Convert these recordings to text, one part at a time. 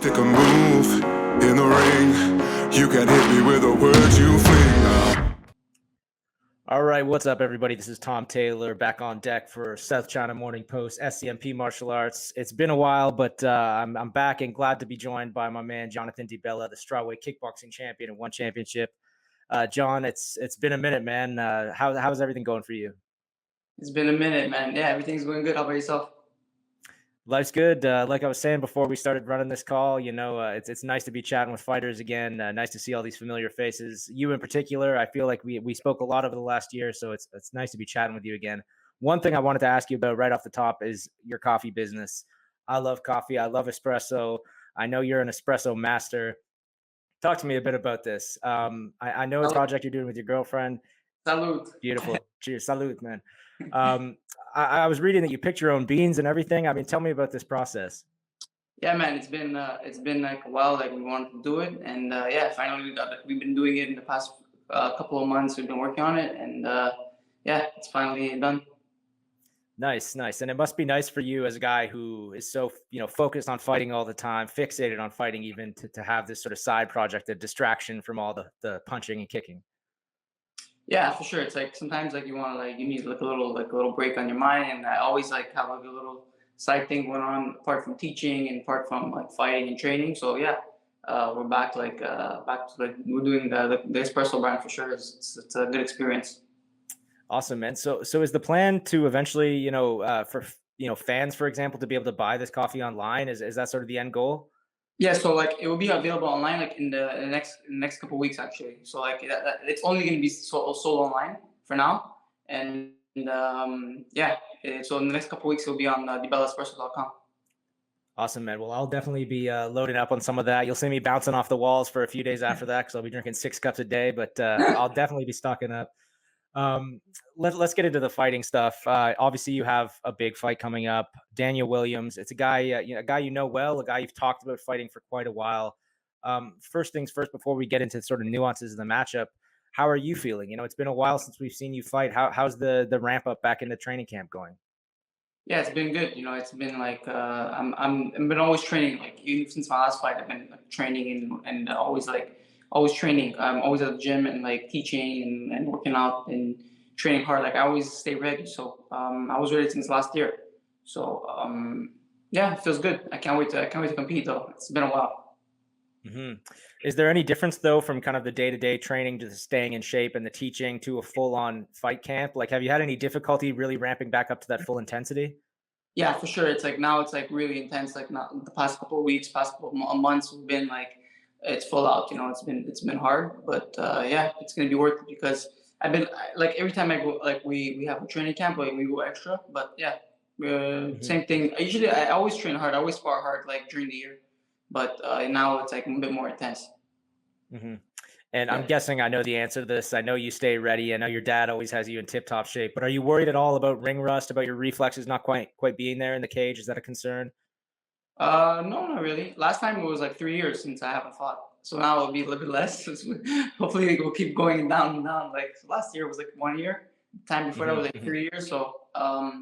Take a move in the ring. You can hit me with the words you fling. All right, what's up, everybody? This is Tom Taylor back on deck for South China Morning Post, SCMP Martial Arts. It's been a while, but I'm back and glad to be joined by my man Jonathan DiBella, the strawweight kickboxing champion and one championship. John, it's been a minute, man. How's everything going for you? It's been a minute, man. Yeah, everything's going good. How about yourself? Life's good. Like I was saying before we started running this call, it's nice to be chatting with fighters again. Nice to see all these familiar faces. You in particular, I feel like we spoke a lot over the last year, so it's nice to be chatting with you again. One thing I wanted to ask you about right off the top is your coffee business. I love coffee. I love espresso. I know you're an espresso master. Talk to me a bit about this. I know a Salud. project you're doing with your girlfriend. Salud. Beautiful. Cheers. Salute, man. Um, I was reading that you picked your own beans and everything. I mean, tell me about this process. Yeah, man. It's been like a while. Like we wanted to do it, and yeah, finally we got it. We've been doing it in the past couple of months. We've been working on it, and yeah, it's finally done. Nice, nice. And it must be nice for you as a guy who is so, focused on fighting all the time, fixated on fighting even to have this sort of side project, a distraction from all the punching and kicking. Yeah, for sure. It's like sometimes like you want to like you need like a little break on your mind, and I always like have like a little side thing going on apart from teaching and apart from like fighting and training. So yeah, we're back to like we're doing the espresso brand for sure. It's a good experience. Awesome, man. So is the plan to eventually, for fans, for example, to be able to buy this coffee online? Is that sort of the end goal? Yeah, so like it will be available online like in the next couple weeks actually. So like it's only going to be sold online for now, and yeah, so in the next couple weeks it'll be on debellaspresso.com. Awesome, man. Well, I'll definitely be loading up on some of that. You'll see me bouncing off the walls for a few days after that because I'll be drinking 6 cups a day, but I'll definitely be stocking up. Um, let's get into the fighting stuff. Obviously, you have a big fight coming up. Danial Williams. It's a guy, a guy you know well, a guy you've talked about fighting for quite a while. First things first, before we get into sort of nuances of the matchup, how are you feeling? It's been a while since we've seen you fight. How's the ramp up back into training camp going? Yeah, it's been good. It's been like I've been always training. Like even since my last fight, I've been like, training and always training. I'm always at the gym and like teaching and working out and training hard. Like I always stay ready. So I was ready since last year. So yeah, it feels good. I can't wait to compete though. It's been a while. hmm Is there any difference though from kind of the day-to-day training to the staying in shape and the teaching to a full-on fight camp? Like, have you had any difficulty really ramping back up to that full intensity? Yeah, for sure. It's like now it's like really intense. Like not the past couple of weeks, past couple of months, have been like it's full out. It's been hard, but yeah, it's gonna be worth it because like every time I go like we have a training camp, like we go extra. But yeah, hmm same thing. I always train hard. I always spar hard like during the year, but now it's like a bit more intense. hmm And I'm Yeah. guessing I know the answer to this. I know you stay ready. I know your dad always has you in tip-top shape, but are you worried at all about ring rust, about your reflexes not quite being there in the cage? Is that a concern? No, not really. Last time it was like 3 years since I haven't fought. So now it'll be a little bit less. Hopefully it will keep going down and down. Like last year was like 1 year. The time before that was like hmm 3 years. So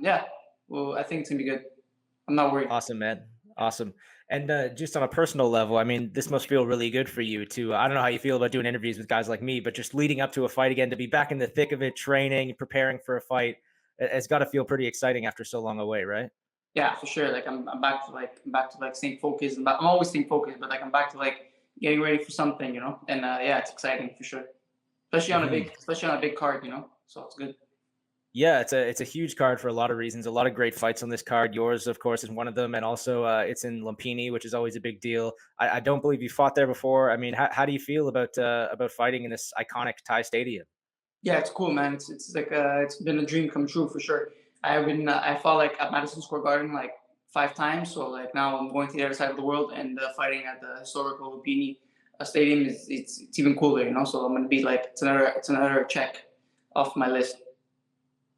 yeah. Well, I think it's gonna be good. I'm not worried. Awesome, man. Awesome. And just on a personal level, I mean, this must feel really good for you too. I don't know how you feel about doing interviews with guys like me, but just leading up to a fight again, to be back in the thick of it, training, preparing for a fight, it's got to feel pretty exciting after so long away, right? Yeah, for sure. Like I'm back to like staying focused. I'm always staying focused, but like I'm back to like getting ready for something. And yeah, it's exciting for sure. hmm Especially on a big card. So it's good. Yeah, it's a huge card for a lot of reasons. A lot of great fights on this card. Yours, of course, is one of them, and also it's in Lumpini, which is always a big deal. I don't believe you fought there before. I mean, how do you feel about fighting in this iconic Thai stadium? Yeah, it's cool, man. It's like it's been a dream come true for sure. I fought like at Madison Square Garden like 5 times, so like now I'm going to the other side of the world and fighting at the historical Lumpini Stadium is it's even cooler. So I'm gonna be like it's another check off my list.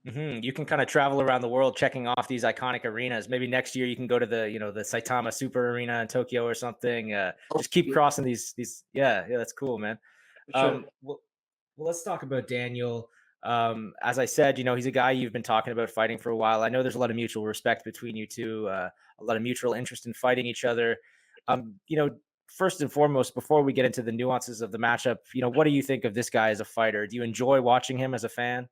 You can kind of travel around the world checking off these iconic arenas. Maybe next year you can go to the Saitama Super Arena in Tokyo or something. Just keep Yeah, crossing these. Yeah, yeah, that's cool, man. for sure. Well, let's talk about Daniel. As I said, he's a guy you've been talking about fighting for a while. I know there's a lot of mutual respect between you two, a lot of mutual interest in fighting each other. First and foremost, before we get into the nuances of the matchup, what do you think of this guy as a fighter? Do you enjoy watching him as a fan?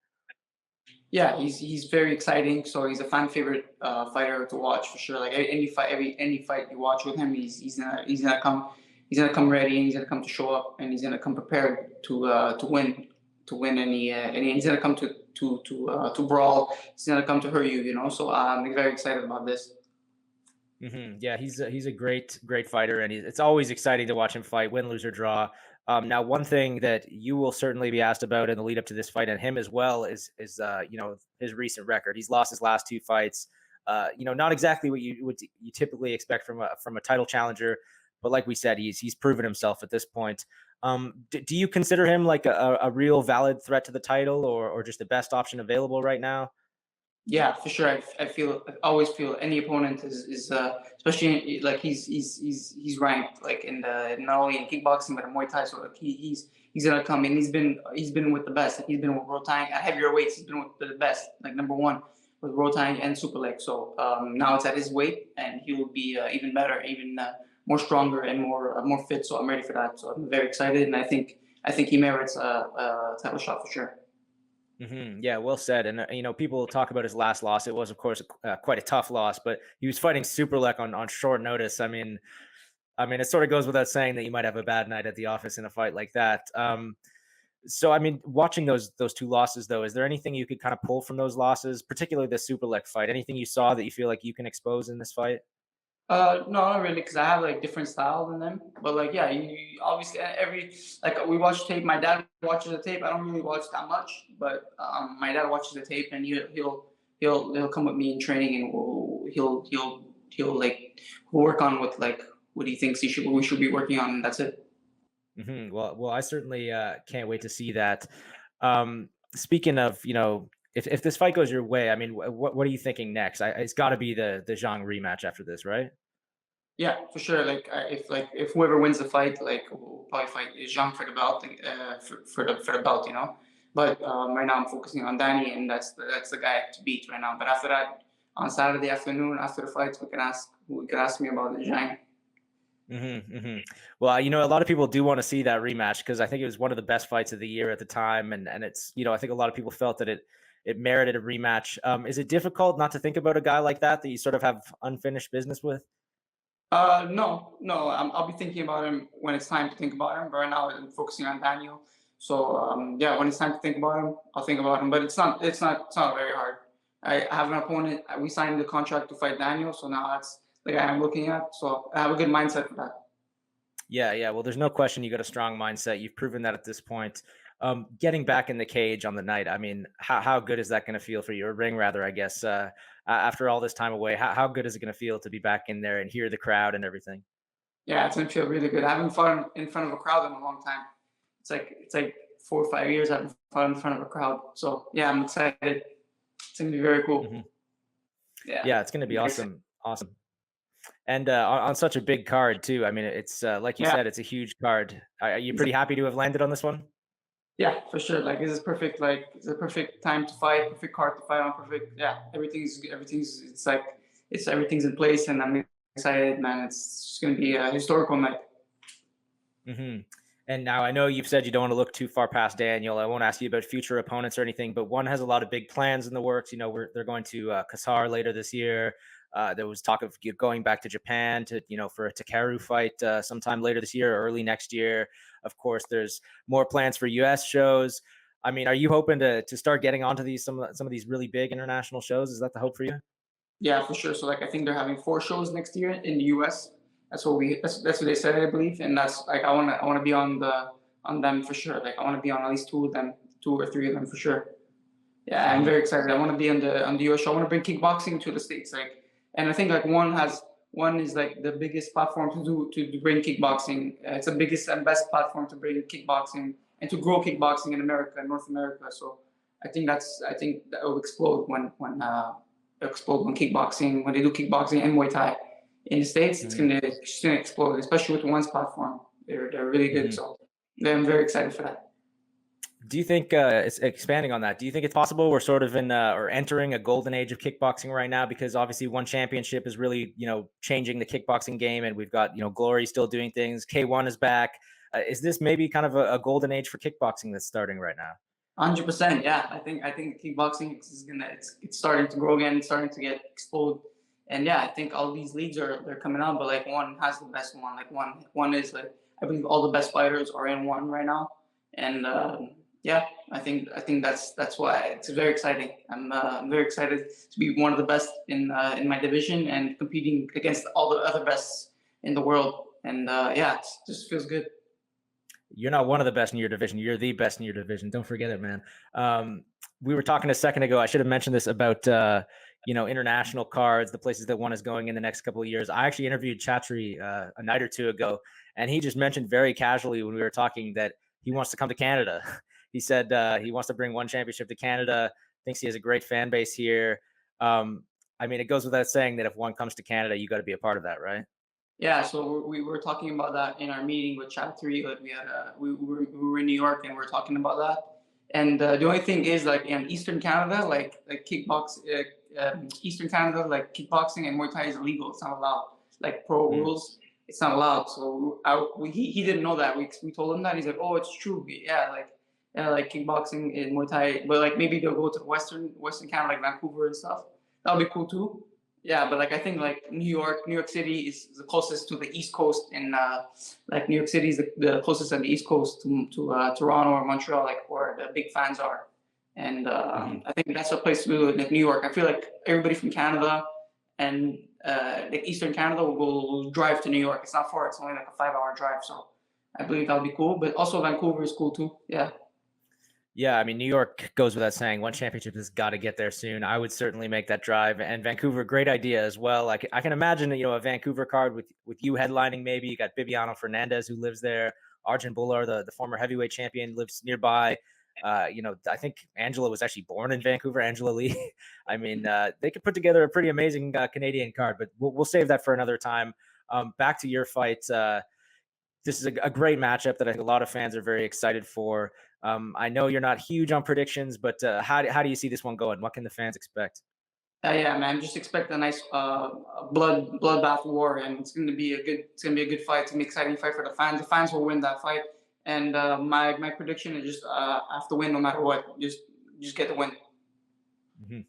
Yeah, he's very exciting. So he's a fan favorite fighter to watch for sure. Like any fight you watch with him, he's gonna come ready, and he's gonna come to show up, and he's gonna come prepared to win any. He's gonna come to brawl. He's gonna come to hurt you. So I'm very excited about this. Yeah, he's a great fighter, and it's always exciting to watch him fight, win, lose or draw. Now, one thing that you will certainly be asked about in the lead up to this fight, and him as well, is his recent record. He's lost his last two fights. Not exactly what you typically expect from a title challenger, but like we said, he's proven himself at this point. Do you consider him like a real valid threat to the title, or just the best option available right now? Yeah, for sure. I always feel any opponent is especially like he's ranked like in the not only in kickboxing but in Muay Thai. So like he's gonna come in. He's been with the best. Like, he's been with Rotang at heavier weights. He's been with the best, like number one with Rotang and Super Leg. So now it's at his weight, and he will be even better, even more stronger and more fit. So I'm ready for that. So I'm very excited, and I think he merits a title shot for sure. Yeah, well said. And people talk about his last loss. It was, of course, quite a tough loss, but he was fighting Superlek on short notice. It sort of goes without saying that you might have a bad night at the office in a fight like that. So watching those two losses, though, is there anything you could kind of pull from those losses, particularly the Superlek fight? Anything you saw that you feel like you can expose in this fight? No, not really, because I have like different style than them. But like, yeah, you obviously every like we watch tape. My dad watches the tape. I don't really watch that much, but my dad watches the tape, and he'll come with me in training, and he'll like work on what he thinks we should be working on, and that's it. Well, I certainly can't wait to see that. Speaking of, if this fight goes your way, what are you thinking next? It's got to be the Zhang rematch after this, right? Yeah, for sure. If whoever wins the fight, like will probably fight Zhang for the belt, for the belt. But right now I'm focusing on Danny, and that's the guy to beat right now. But after that, on Saturday afternoon after the fights, we can ask me about the Zhang. Well, a lot of people do want to see that rematch because I think it was one of the best fights of the year at the time, and it's I think a lot of people felt that it merited a rematch. Is it difficult not to think about a guy like that you sort of have unfinished business with? No. I'll be thinking about him when it's time to think about him. But right now, I'm focusing on Daniel. So yeah, when it's time to think about him, I'll think about him. But it's not very hard. I have an opponent. We signed the contract to fight Daniel, so now that's the guy I'm looking at. So I have a good mindset for that. Yeah. Well, there's no question you got a strong mindset. You've proven that at this point. Getting back in the cage on the night, how good is that going to feel for you? Or ring, rather, I guess. After all this time away, how good is it going to feel to be back in there and hear the crowd and everything? Yeah, it's gonna feel really good. I haven't fought in front of a crowd in a long time. It's like 4 or 5 years I haven't fought in front of a crowd. So yeah, I'm excited. It's gonna be very cool. Yeah, it's going to be awesome. And on such a big card too. It's like you said, it's a huge card. Are you pretty happy to have landed on this one? Yeah, for sure. Like this is perfect. Like it's a perfect time to fight, perfect card to fight on, perfect. Yeah, everything's. Everything's in place, and I'm excited, man. It's just gonna be a historical night. hmm And now I know you've said you don't want to look too far past Daniel. I won't ask you about future opponents or anything, but one has a lot of big plans in the works. They're going to Qatar later this year. There was talk of going back to Japan for a Takeru fight sometime later this year or early next year. Of course, there's more plans for U.S. shows. Are you hoping to start getting onto some of these really big international shows? Is that the hope for you? Yeah, for sure. So like I think they're having 4 shows next year in the US. That's what they said, I believe. And that's like I wanna be on them for sure. Like I wanna be on at least 2 or 3 of them for sure. Yeah, I'm very excited. I wanna be on the US show. I wanna bring kickboxing to the States. And I think like one is like the biggest platform to bring kickboxing. It's the biggest and best platform to bring kickboxing and to grow kickboxing in America, North America. So I think that will explode when kickboxing, when they do kickboxing and Muay Thai in the States. It's gonna explode, especially with one's platform. They're really good. So I'm very excited for that. Do you think it's expanding on that? Do you think it's possible we're sort of in or entering a golden age of kickboxing right now? Because obviously, one championship is really changing the kickboxing game, and we've got Glory still doing things. K1 is back. Is this maybe kind of a golden age for kickboxing that's starting right now? 100%. Yeah, I think kickboxing is gonna it's starting to grow again, it's starting to get explode. And yeah, I think all these leagues they're coming out, but like one has the best one. Like one is like I believe all the best fighters are in one right now. And yeah, I think that's why it's very exciting. I'm very excited to be one of the best in my division and competing against all the other bests in the world. And yeah, it just feels good. You're not one of the best in your division. You're the best in your division. Don't forget it, man. We were talking a second ago. I should have mentioned this about international cards, the places that one is going in the next couple of years. I actually interviewed Chatri a night or two ago, and he just mentioned very casually when we were talking that he wants to come to Canada. He said he wants to bring one championship to Canada. Thinks he has a great fan base here. I mean, it goes without saying that if one comes to Canada, you got to be a part of that, right? Yeah, so we were talking about that in our meeting with Chat Three. Like we were in New York and we were talking about that. And the only thing is, like in Eastern Canada, Eastern Canada, like kickboxing and Muay Thai is illegal. It's not allowed. Like pro Mm. rules, it's not allowed. So he didn't know that. We told him that. He's like, oh, it's true. Yeah, like kickboxing and Muay Thai, but like maybe they'll go to Western Canada, like Vancouver and stuff. That'll be cool too. Yeah, but like I think like New York City is the closest to the East Coast, and like New York City is the closest on the East Coast to Toronto or Montreal, like where the big fans are. And Mhm. I think that's a place to do it, like New York. I feel like everybody from Canada and like Eastern Canada will drive to New York. It's not far. It's only like a 5 hour drive, so I believe that'll be cool. But also Vancouver is cool too. Yeah. Yeah, I mean, New York goes without saying. One championship has got to get there soon. I would certainly make that drive. And Vancouver, great idea as well. Like I can imagine, a Vancouver card with you headlining. Maybe you got Bibiano Fernandez who lives there. Arjun Bular, the former heavyweight champion, lives nearby. I think Angela was actually born in Vancouver. Angela Lee. I mean, they could put together a pretty amazing Canadian card. But we'll save that for another time. Back to your fight. This is a great matchup that I think a lot of fans are very excited for. I know you're not huge on predictions, but how do you see this one going? What can the fans expect? Yeah, man. Just expect a nice bloodbath war, and it's gonna be a good fight. It's gonna be an exciting fight for the fans. The fans will win that fight, and my prediction is just have to win no matter what. Just get the win. Mhm.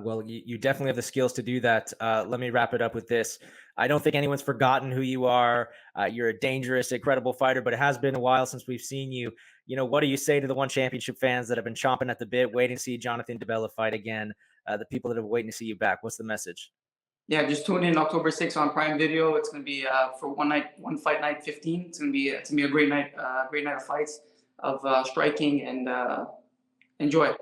Well, you definitely have the skills to do that. Let me wrap it up with this. I don't think anyone's forgotten who you are. You're a dangerous, incredible fighter, but it has been a while since we've seen you. What do you say to the One Championship fans that have been chomping at the bit, waiting to see Jonathan DeBella fight again? The people that are waiting to see you back. What's the message? Yeah, just tune in October 6th on Prime Video. It's gonna be for one fight night 15. It's gonna be a great night of fights of striking and enjoy.